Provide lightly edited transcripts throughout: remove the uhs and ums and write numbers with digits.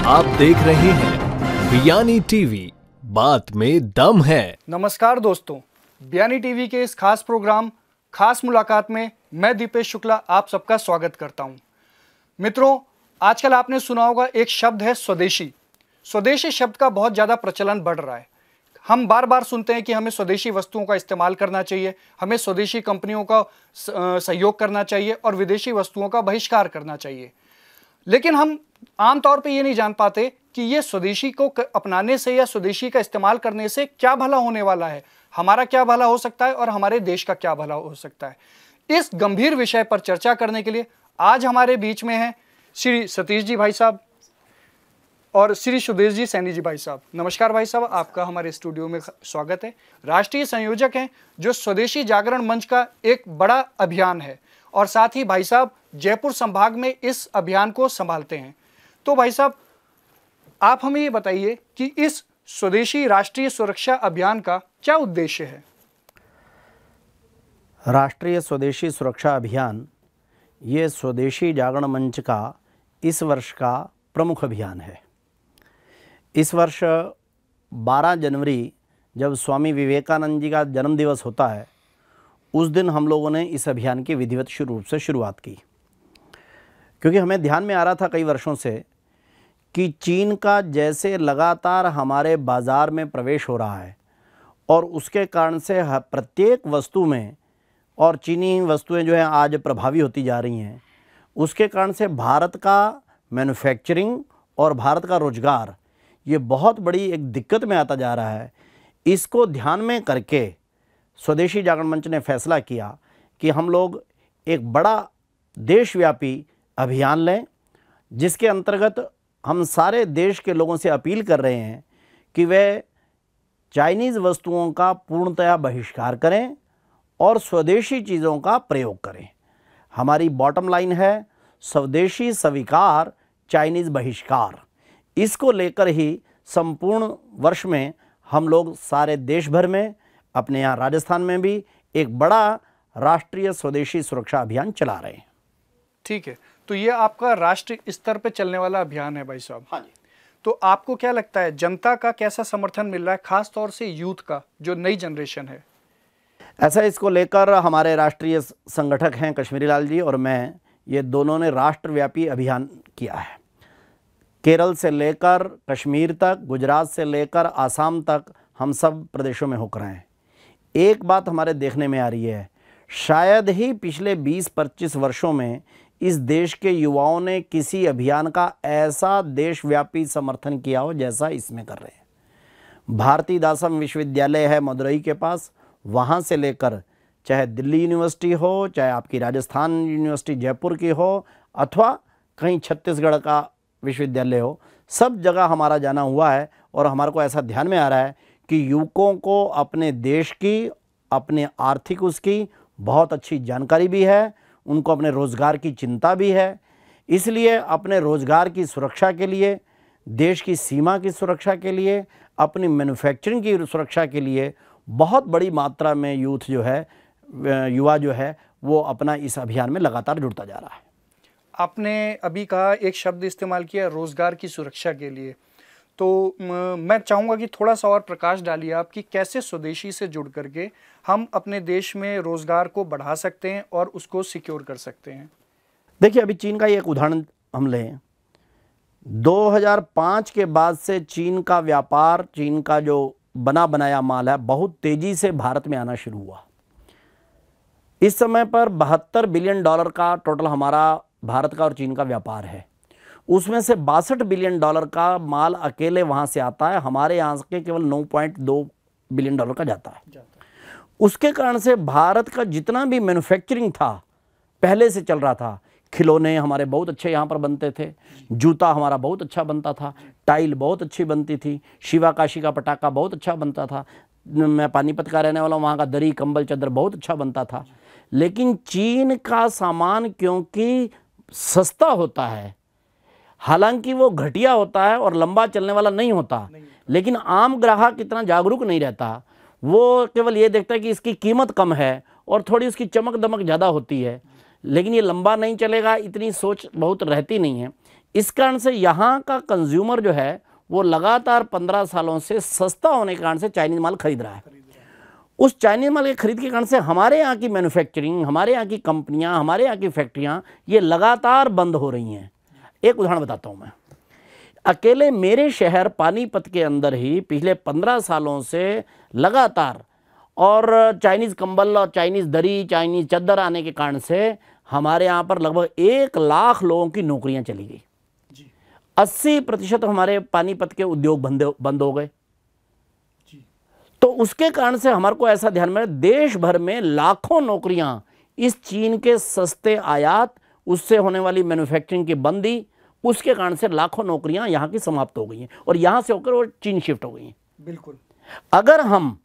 आप देख रहे हैं बियानी टीवी, बात में दम है। नमस्कार दोस्तों, बियानी टीवी के इस खास प्रोग्राम खास मुलाकात में मैं दीपेश शुक्ला आप सबका स्वागत करता हूं। मित्रों, आजकल आपने सुना होगा एक शब्द है स्वदेशी। स्वदेशी शब्द का बहुत ज़्यादा प्रचलन बढ़ रहा है। हम बार बार सुनते हैं कि हमें स्वदेशी वस्तुओं का इस्तेमाल करना चाहिए, हमें स्वदेशी कंपनियों का सहयोग करना चाहिए और विदेशी वस्तुओं का बहिष्कार करना चाहिए। लेकिन हम आमतौर पे ये नहीं जान पाते कि ये स्वदेशी को अपनाने से या स्वदेशी का इस्तेमाल करने से क्या भला होने वाला है, हमारा क्या भला हो सकता है और हमारे देश का क्या भला हो सकता है। इस गंभीर विषय पर चर्चा करने के लिए आज हमारे बीच में हैं श्री सतीश जी भाई साहब और श्री सुदेश जी सैनी जी भाई साहब। नमस्कार भाई साहब, आपका हमारे स्टूडियो में स्वागत है। राष्ट्रीय संयोजक हैं जो स्वदेशी जागरण मंच का एक बड़ा अभियान है और साथ ही भाई साहब जयपुर संभाग में इस अभियान को संभालते हैं। तो भाई साहब, आप हमें ये बताइए कि इस स्वदेशी राष्ट्रीय सुरक्षा अभियान का क्या उद्देश्य है? राष्ट्रीय स्वदेशी सुरक्षा अभियान ये स्वदेशी जागरण मंच का इस वर्ष का प्रमुख अभियान है। इस वर्ष 12 जनवरी जब स्वामी विवेकानंद जी का जन्मदिवस होता है, उस दिन हम लोगों ने इस अभियान की विधिवत रूप से शुरुआत की, क्योंकि हमें ध्यान में आ रहा था कई वर्षों से कि चीन का जैसे लगातार हमारे बाज़ार में प्रवेश हो रहा है और उसके कारण से प्रत्येक वस्तु में और चीनी वस्तुएं जो हैं आज प्रभावी होती जा रही हैं, उसके कारण से भारत का मैन्युफैक्चरिंग और भारत का रोजगार ये बहुत बड़ी एक दिक्कत में आता जा रहा है। इसको ध्यान में करके स्वदेशी जागरण मंच ने फैसला किया कि हम लोग एक बड़ा देशव्यापी अभियान लें, जिसके अंतर्गत हम सारे देश के लोगों से अपील कर रहे हैं कि वे चाइनीज़ वस्तुओं का पूर्णतया बहिष्कार करें और स्वदेशी चीज़ों का प्रयोग करें। हमारी बॉटम लाइन है स्वदेशी स्वीकार, चाइनीज़ बहिष्कार। इसको लेकर ही संपूर्ण वर्ष में हम लोग सारे देश भर में, अपने यहाँ राजस्थान में भी एक बड़ा राष्ट्रीय स्वदेशी सुरक्षा अभियान चला रहे हैं। ठीक है, तो ये आपका राष्ट्रीय स्तर पर चलने वाला अभियान है भाई साहब। हाँ जी। तो आपको क्या लगता है जनता का कैसा समर्थन मिल रहा है, खास तौर से यूथ का, जो नई जनरेशन है? ऐसा इसको लेकर हमारे राष्ट्रीय संगठक हैं कश्मीरी लाल जी और मैं, ये दोनों ने राष्ट्रव्यापी अभियान किया है। केरल से लेकर कश्मीर तक, गुजरात से लेकर आसाम तक हम सब प्रदेशों में होकर आए हैं। एक बात हमारे देखने में आ रही है, शायद ही पिछले 20-25 वर्षों में इस देश के युवाओं ने किसी अभियान का ऐसा देशव्यापी समर्थन किया हो जैसा इसमें कर रहे हैं। भारतीदासम विश्वविद्यालय है मदुरई के पास, वहाँ से लेकर चाहे दिल्ली यूनिवर्सिटी हो, चाहे आपकी राजस्थान यूनिवर्सिटी जयपुर की हो, अथवा कहीं छत्तीसगढ़ का विश्वविद्यालय हो, सब जगह हमारा जाना हुआ है और हमारे को ऐसा ध्यान में आ रहा है कि युवकों को अपने देश की, अपने आर्थिक उसकी बहुत अच्छी जानकारी भी है, उनको अपने रोज़गार की चिंता भी है। इसलिए अपने रोज़गार की सुरक्षा के लिए, देश की सीमा की सुरक्षा के लिए, अपनी मैन्युफैक्चरिंग की सुरक्षा के लिए बहुत बड़ी मात्रा में यूथ जो है, युवा जो है, वो अपना इस अभियान में लगातार जुड़ता जा रहा है। आपने अभी कहा, एक शब्द इस्तेमाल किया रोज़गार की सुरक्षा के लिए, तो मैं चाहूँगा कि थोड़ा सा और प्रकाश डालिए आप कि कैसे स्वदेशी से जुड़ करके हम अपने देश में रोज़गार को बढ़ा सकते हैं और उसको सिक्योर कर सकते हैं। देखिए, अभी चीन का एक उदाहरण हम लें। 2005 के बाद से चीन का व्यापार, चीन का जो बना बनाया माल है, बहुत तेज़ी से भारत में आना शुरू हुआ। इस समय पर $72 बिलियन का टोटल हमारा भारत का और चीन का व्यापार है। उसमें से $62 बिलियन का माल अकेले वहाँ से आता है, हमारे यहाँ के केवल $9.2 बिलियन का जाता है। उसके कारण से भारत का जितना भी मैन्युफैक्चरिंग था पहले से चल रहा था। खिलौने हमारे बहुत अच्छे यहाँ पर बनते थे, जूता हमारा बहुत अच्छा बनता था, टाइल बहुत अच्छी बनती थी, शिवा काशी का पटाखा बहुत अच्छा बनता था, मैं पानीपत का रहने वाला हूँ, वहाँ का दरी कंबल चादर बहुत अच्छा बनता था। लेकिन चीन का सामान क्योंकि सस्ता होता है, हालांकि वो घटिया होता है और लंबा चलने वाला नहीं होता, लेकिन आम ग्राहक इतना जागरूक नहीं रहता। वो केवल ये देखता है कि इसकी कीमत कम है और थोड़ी उसकी चमक दमक ज़्यादा होती है, लेकिन ये लंबा नहीं चलेगा, इतनी सोच बहुत रहती नहीं है। इस कारण से यहाँ का कंज्यूमर जो है वो लगातार 15 सालों से सस्ता होने के कारण से चाइनीज माल खरीद रहा है। उस चाइनीज माल के खरीद के कारण से हमारे यहाँ की मैन्युफैक्चरिंग, हमारे यहाँ की कंपनियाँ, हमारे यहाँ की फैक्ट्रियाँ ये लगातार बंद हो रही हैं। एक उदाहरण बताता हूँ मैं। अकेले मेरे शहर पानीपत के अंदर ही पिछले 15 सालों से लगातार और चाइनीज़ कंबल और चाइनीज़ दरी, चाइनीज़ चादर आने के कारण से हमारे यहाँ पर लगभग 1 लाख लोगों की नौकरियाँ चली गई। 80% हमारे पानीपत के उद्योग बंद हो गए। तो उसके कारण से हमारे को ऐसा ध्यान में, देश भर में लाखों नौकरियां इस चीन के सस्ते आयात, उससे होने वाली मैन्युफैक्चरिंग की बंदी, उसके कारण से लाखों नौकरियां यहाँ की समाप्त हो गई हैं और यहाँ से होकर वो चीन शिफ्ट हो गई हैं। बिल्कुल। अगर हम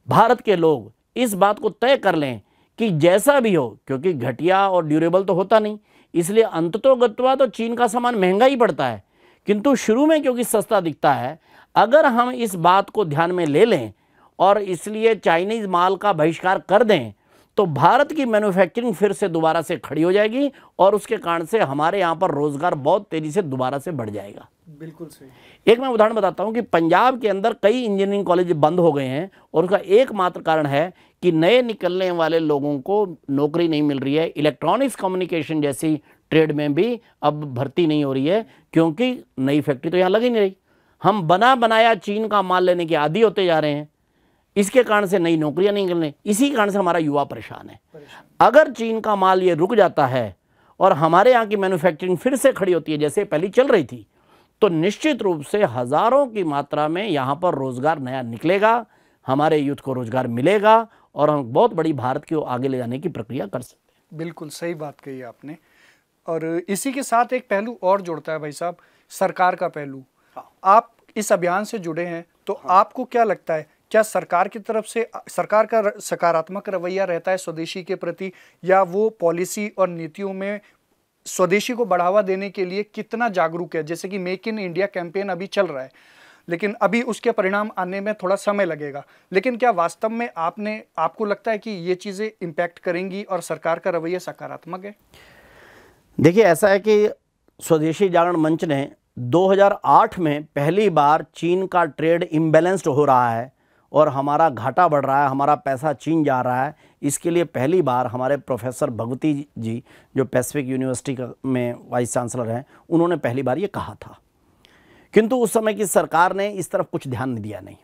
भारत के लोग इस बात को तय कर लें कि जैसा भी हो, क्योंकि घटिया और ड्यूरेबल तो होता नहीं, इसलिए अंततोगत्वा तो चीन का सामान महंगा ही पड़ता है, किंतु शुरू में क्योंकि सस्ता दिखता है, अगर हम इस बात को ध्यान में ले लें और इसलिए चाइनीज़ माल का बहिष्कार कर दें तो भारत की मैन्युफैक्चरिंग फिर से दोबारा से खड़ी हो जाएगी और उसके कारण से हमारे यहाँ पर रोजगार बहुत तेजी से दोबारा से बढ़ जाएगा। बिल्कुल सही। एक मैं उदाहरण बताता हूँ कि पंजाब के अंदर कई इंजीनियरिंग कॉलेज बंद हो गए हैं और उसका एकमात्र कारण है कि नए निकलने वाले लोगों को नौकरी नहीं मिल रही है। इलेक्ट्रॉनिक्स कम्युनिकेशन जैसी ट्रेड में भी अब भर्ती नहीं हो रही है क्योंकि नई फैक्ट्री तो यहाँ लग ही नहीं रही। हम बना बनाया चीन का माल लेने के आदी होते जा रहे हैं, इसके कारण से नई नौकरियां नहीं निकल रही। इसी कारण से हमारा युवा परेशान है। अगर चीन का माल ये रुक जाता है और हमारे यहाँ की मैन्युफैक्चरिंग फिर से खड़ी होती है जैसे पहले चल रही थी, तो निश्चित रूप से हजारों की मात्रा में यहाँ पर रोजगार नया निकलेगा, हमारे यूथ को रोजगार मिलेगा और हम बहुत बड़ी भारत को आगे ले जाने की प्रक्रिया कर सकते हैं। बिल्कुल सही बात कही आपने। और इसी के साथ एक पहलू और जुड़ता है भाई साहब, सरकार का पहलू। आप इस अभियान से जुड़े हैं तो आपको क्या लगता है, क्या सरकार की तरफ से सरकार का सकारात्मक रवैया रहता है स्वदेशी के प्रति, या वो पॉलिसी और नीतियों में स्वदेशी को बढ़ावा देने के लिए कितना जागरूक है? जैसे कि मेक इन इंडिया कैंपेन अभी चल रहा है, लेकिन अभी उसके परिणाम आने में थोड़ा समय लगेगा, लेकिन क्या वास्तव में आपको लगता है कि ये चीज़ें इम्पैक्ट करेंगी और सरकार का रवैया सकारात्मक है? देखिए, ऐसा है कि स्वदेशी जागरण मंच ने 2008 में पहली बार चीन का ट्रेड इम्बैलेंस्ड हो रहा है और हमारा घाटा बढ़ रहा है, हमारा पैसा चीन जा रहा है, इसके लिए पहली बार हमारे प्रोफेसर भगवती जी जो पैसिफिक यूनिवर्सिटी में वाइस चांसलर हैं, उन्होंने पहली बार ये कहा था। किंतु उस समय की सरकार ने इस तरफ कुछ ध्यान नहीं दिया। नहीं,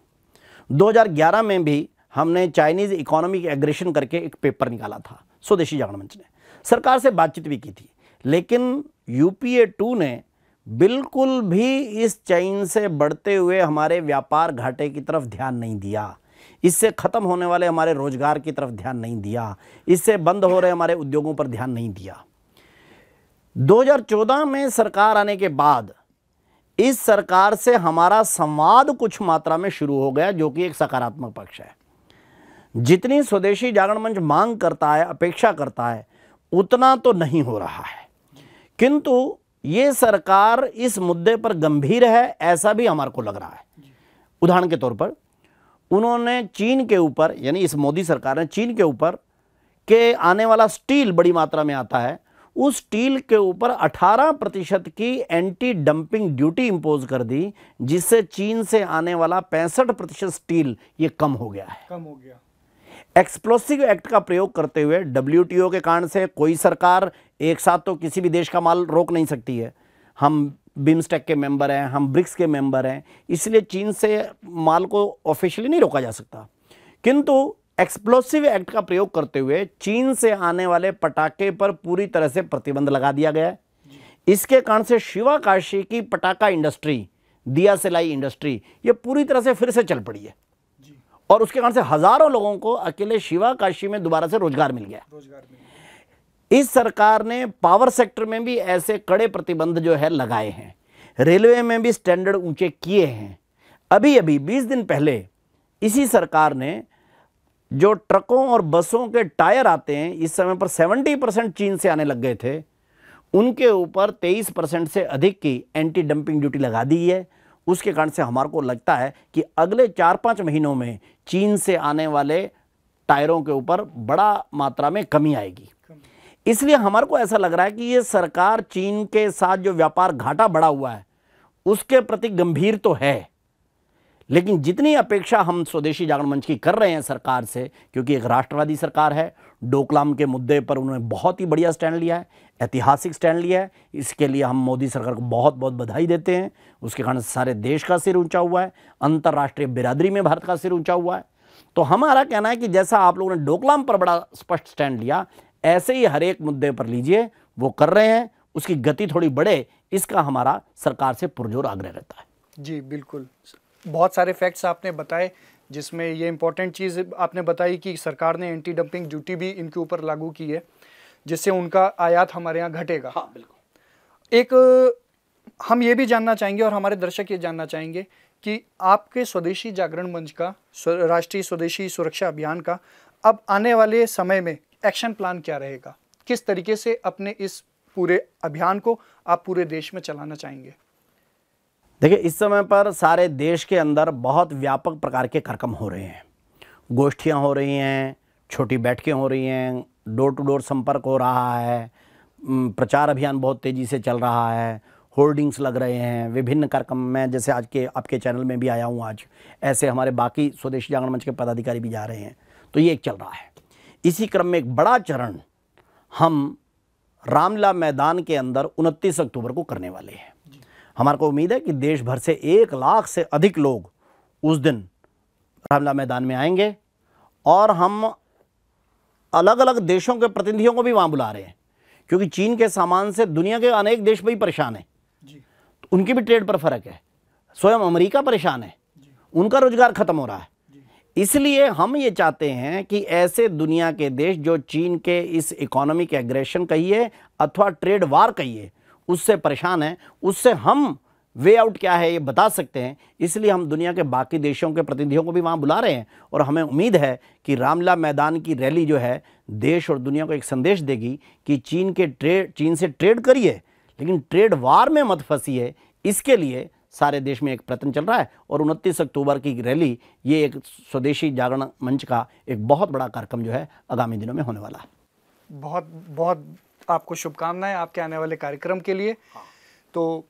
2011 में भी हमने चाइनीज़ इकोनॉमिक एग्रेशन करके एक पेपर निकाला था स्वदेशी जागरण मंच ने, सरकार से बातचीत भी की थी, लेकिन UPA 2 ने बिल्कुल भी इस चीन से बढ़ते हुए हमारे व्यापार घाटे की तरफ ध्यान नहीं दिया, इससे खत्म होने वाले हमारे रोजगार की तरफ ध्यान नहीं दिया, इससे बंद हो रहे हमारे उद्योगों पर ध्यान नहीं दिया। 2014 में सरकार आने के बाद इस सरकार से हमारा संवाद कुछ मात्रा में शुरू हो गया, जो कि एक सकारात्मक पक्ष है। जितनी स्वदेशी जागरण मंच मांग करता है, अपेक्षा करता है, उतना तो नहीं हो रहा है, किंतु ये सरकार इस मुद्दे पर गंभीर है ऐसा भी हमारे को लग रहा है। उदाहरण के तौर पर उन्होंने चीन के ऊपर, यानी इस मोदी सरकार ने चीन के ऊपर के आने वाला स्टील बड़ी मात्रा में आता है, उस स्टील के ऊपर 18% की एंटी डंपिंग ड्यूटी इंपोज कर दी, जिससे चीन से आने वाला 65% स्टील ये कम हो गया है। कम हो गया। एक्सप्लोसिव एक्ट का प्रयोग करते हुए WTO के कारण से कोई सरकार एक साथ तो किसी भी देश का माल रोक नहीं सकती है। हम बिम्स्टेक के मेंबर हैं, हम ब्रिक्स के मेंबर हैं, इसलिए चीन से माल को ऑफिशियली नहीं रोका जा सकता। किंतु एक्सप्लोसिव एक्ट का प्रयोग करते हुए चीन से आने वाले पटाखे पर पूरी तरह से प्रतिबंध लगा दिया गया है। इसके कारण से शिवाकाशी की पटाखा इंडस्ट्री, दिया सलाई इंडस्ट्री, ये पूरी तरह से फिर से चल पड़ी है और उसके कारण से हजारों लोगों को अकेले शिवाकाशी में दोबारा से रोजगार मिल गया। इस सरकार ने पावर सेक्टर में भी ऐसे कड़े प्रतिबंध जो है लगाए हैं, रेलवे में भी स्टैंडर्ड ऊंचे किए हैं। अभी 20 दिन पहले इसी सरकार ने जो ट्रकों और बसों के टायर आते हैं, इस समय पर 70% चीन से आने लग गए थे, उनके ऊपर 23% से अधिक की एंटी डंपिंग ड्यूटी लगा दी है। उसके कारण से हमारे को लगता है कि अगले 4-5 महीनों में चीन से आने वाले टायरों के ऊपर बड़ा मात्रा में कमी आएगी। इसलिए हमारे को ऐसा लग रहा है कि ये सरकार चीन के साथ जो व्यापार घाटा बढ़ा हुआ है उसके प्रति गंभीर तो है, लेकिन जितनी अपेक्षा हम स्वदेशी जागरण मंच की कर रहे हैं सरकार से, क्योंकि एक राष्ट्रवादी सरकार है, डोकलाम के मुद्दे पर उन्होंने बहुत ही बढ़िया स्टैंड लिया है, ऐतिहासिक स्टैंड लिया है। इसके लिए हम मोदी सरकार को बहुत बहुत बधाई देते हैं। उसके कारण सारे देश का सिर ऊंचा हुआ है, अंतर्राष्ट्रीय बिरादरी में भारत का सिर ऊंचा हुआ है। तो हमारा कहना है कि जैसा आप लोगों ने डोकलाम पर बड़ा स्पष्ट स्टैंड लिया, ऐसे ही हर एक मुद्दे पर लीजिए। वो कर रहे हैं, उसकी गति थोड़ी बढ़े, इसका हमारा सरकार से पुरजोर आग्रह रहता है। जी बिल्कुल, बहुत सारे फैक्ट्स आपने बताए, जिसमें ये इम्पोर्टेंट चीज़ आपने बताई कि सरकार ने एंटी डंपिंग ड्यूटी भी इनके ऊपर लागू की है, जिससे उनका आयात हमारे यहाँ घटेगा। हाँ बिल्कुल। एक हम ये भी जानना चाहेंगे और हमारे दर्शक ये जानना चाहेंगे कि आपके स्वदेशी जागरण मंच का, राष्ट्रीय स्वदेशी सुरक्षा अभियान का अब आने वाले समय में एक्शन प्लान क्या रहेगा? किस तरीके से अपने इस पूरे अभियान को आप पूरे देश में चलाना चाहेंगे? देखिए, इस समय पर सारे देश के अंदर बहुत व्यापक प्रकार के कार्यक्रम हो रहे हैं। गोष्ठियां हो रही हैं, छोटी बैठकें हो रही हैं, डोर टू डोर संपर्क हो रहा है, प्रचार अभियान बहुत तेज़ी से चल रहा है, होर्डिंग्स लग रहे हैं, विभिन्न कार्यक्रम में, जैसे आज के आपके चैनल में भी आया हूँ आज, ऐसे हमारे बाकी स्वदेशी जागरण मंच के पदाधिकारी भी जा रहे हैं। तो ये एक चल रहा है। इसी क्रम में एक बड़ा चरण हम रामलीला मैदान के अंदर 29 अक्टूबर को करने वाले हैं। हमारे को उम्मीद है कि देश भर से 1 लाख से अधिक लोग उस दिन रामलीला मैदान में आएंगे और हम अलग अलग देशों के प्रतिनिधियों को भी वहाँ बुला रहे हैं, क्योंकि चीन के सामान से दुनिया के अनेक देश भी परेशान हैं। तो उनकी भी ट्रेड पर फर्क है। स्वयं अमेरिका परेशान है, उनका रोजगार खत्म हो रहा है। इसलिए हम ये चाहते हैं कि ऐसे दुनिया के देश जो चीन के इस इकोनॉमिक एग्रेशन कहिए अथवा ट्रेड वार कहिए उससे परेशान है, उससे हम वे आउट क्या है ये बता सकते हैं। इसलिए हम दुनिया के बाकी देशों के प्रतिनिधियों को भी वहाँ बुला रहे हैं और हमें उम्मीद है कि रामलीला मैदान की रैली जो है देश और दुनिया को एक संदेश देगी कि चीन से ट्रेड करिए, लेकिन ट्रेड वार में मत फंसिए। इसके लिए सारे देश में एक प्रयत्न चल रहा है और 29 अक्टूबर की रैली, ये एक स्वदेशी जागरण मंच का एक बहुत बड़ा कार्यक्रम जो है आगामी दिनों में होने वाला है। बहुत बहुत आपको शुभकामनाएं आपके आने वाले कार्यक्रम के लिए। तो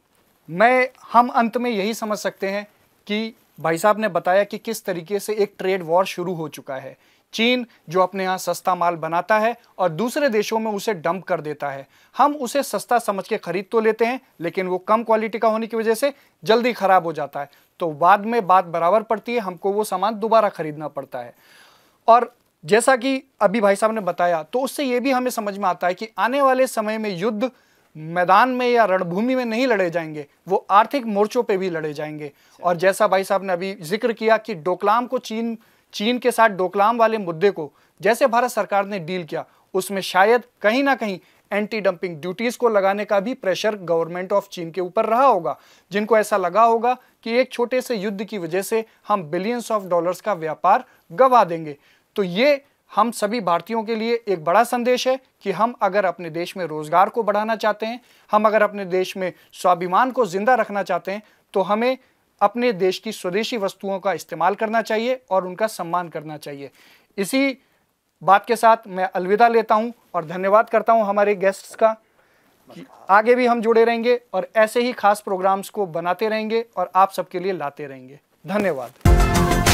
हम अंत में यही समझ सकते हैं कि भाई साहब ने बताया कि किस तरीके से एक ट्रेड वॉर शुरू हो चुका है। चीन जो अपने यहाँ सस्ता माल बनाता है और दूसरे देशों में उसे डंप कर देता है, हम उसे सस्ता समझ के खरीद तो लेते हैं, लेकिन वो कम क्वालिटी का होने की वजह से जल्दी खराब हो जाता है। तो बाद में बात बराबर पड़ती है, हमको वो सामान दोबारा खरीदना पड़ता है। और जैसा कि अभी भाई साहब ने बताया, तो उससे ये भी हमें समझ में आता है कि आने वाले समय में युद्ध मैदान में या रणभूमि में नहीं लड़े जाएंगे, वो आर्थिक मोर्चों पे भी लड़े जाएंगे। और जैसा भाई साहब ने अभी जिक्र किया कि डोकलाम को चीन के साथ डोकलाम वाले मुद्दे को जैसे भारत सरकार ने डील किया, उसमें शायद कहीं ना कहीं एंटी डंपिंग ड्यूटीज को लगाने का भी प्रेशर गवर्नमेंट ऑफ चीन के ऊपर रहा होगा, जिनको ऐसा लगा होगा कि एक छोटे से युद्ध की वजह से हम बिलियंस ऑफ डॉलर्स का व्यापार गंवा देंगे। तो ये हम सभी भारतीयों के लिए एक बड़ा संदेश है कि हम अगर अपने देश में रोजगार को बढ़ाना चाहते हैं, हम अगर अपने देश में स्वाभिमान को जिंदा रखना चाहते हैं, तो हमें अपने देश की स्वदेशी वस्तुओं का इस्तेमाल करना चाहिए और उनका सम्मान करना चाहिए। इसी बात के साथ मैं अलविदा लेता हूं और धन्यवाद करता हूं हमारे गेस्ट्स का। आगे भी हम जुड़े रहेंगे और ऐसे ही खास प्रोग्राम्स को बनाते रहेंगे और आप सबके लिए लाते रहेंगे। धन्यवाद।